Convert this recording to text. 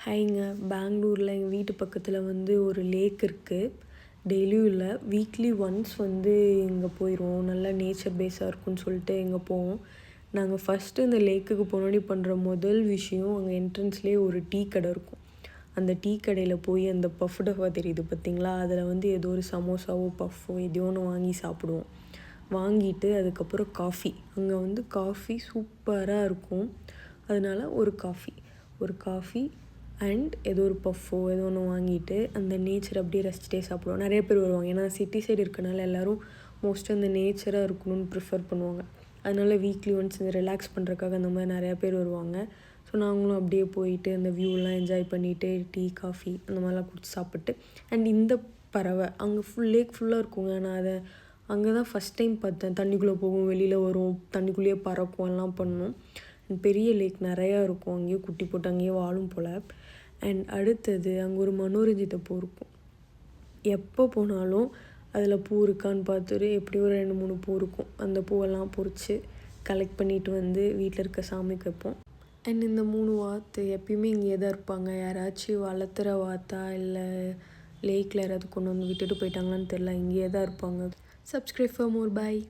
ஹாய்ங்க. பெங்களூரில் எங்கள் வீட்டு பக்கத்தில் வந்து ஒரு லேக் இருக்குது. டெய்லியும் இல்லை, வீக்லி ஒன்ஸ் வந்து இங்கே போயிடுவோம். நல்லா நேச்சர் பேஸாக இருக்குன்னு சொல்லிட்டு இங்கே போவோம். நாங்கள் ஃபஸ்ட்டு இந்த லேக்குக்கு போனோடி பண்ணுற முதல் விஷயம், அங்கே என்ட்ரன்ஸ்லேயே ஒரு டீ கடை இருக்கும். அந்த டீ கடையில் போய் அந்த பஃப் டப்பா தெரியுது பார்த்தீங்களா, அதில் வந்து ஏதோ ஒரு சமோசாவோ பஃப்போ எதையோ ஒன்று வாங்கி சாப்பிடுவோம். வாங்கிட்டு அதுக்கப்புறம் காஃபி, அங்கே வந்து காஃபி சூப்பராக இருக்கும். அதனால ஒரு காஃபி அண்ட் ஏதோ ஒரு பஃப்போ ஏதோ ஒன்று வாங்கிட்டு அந்த நேச்சர் அப்படியே ரசிச்சிட்டே சாப்பிடுவோம். நிறைய பேர் வருவாங்க, ஏன்னா சிட்டி சைடு இருக்கனால எல்லோரும் மோஸ்ட்டாக அந்த நேச்சராக இருக்கணும்னு ப்ரிஃபர் பண்ணுவாங்க. அதனால் வீக்லி ஒன்ஸ் இந்த ரிலாக்ஸ் பண்ணுறதுக்காக அந்த மாதிரி நிறையா பேர் வருவாங்க. ஸோ நாங்களும் அப்படியே போயிட்டு அந்த வியூலாம் என்ஜாய் பண்ணிவிட்டு டீ காஃபி அந்த மாதிரிலாம் குடிச்சு சாப்பிட்டு, அண்ட் இந்த பறவை அங்கே லேக் ஃபுல்லாக இருக்குங்க. நான் அதை அங்கே தான் ஃபஸ்ட் டைம் பார்த்தேன். தண்ணிக்குள்ளே போகும், வெளியில் வரும், தண்ணிக்குள்ளேயே பறக்கும், எல்லாம் பண்ணும். பெரிய லேக் நிறையா இருக்கும், அங்கேயே குட்டி போட்டு அங்கேயே வாழும் போல். அண்ட் அடுத்தது அங்கே ஒரு மனோரஞ்சித பூ இருக்கும். எப்போ போனாலும் அதில் பூ இருக்கான்னு பார்த்துட்டு எப்படியும் ஒரு 2-3 பூ இருக்கும். அந்த பூவெல்லாம் பொறிச்சு கலெக்ட் பண்ணிட்டு வந்து வீட்டில் இருக்க சாமிக்கு வைப்போம். அண்ட் இந்த 3 வாத்து எப்பயுமே இங்கேயே தான் இருப்பாங்க. யாராச்சும் வளர்த்துற வாத்தா இல்லை லேக்கில் யாராவது கொண்டு வந்து விட்டுட்டு போயிட்டாங்களான்னு தெரில, இங்கேயே தான் இருப்பாங்க. Subscribe for more. பை.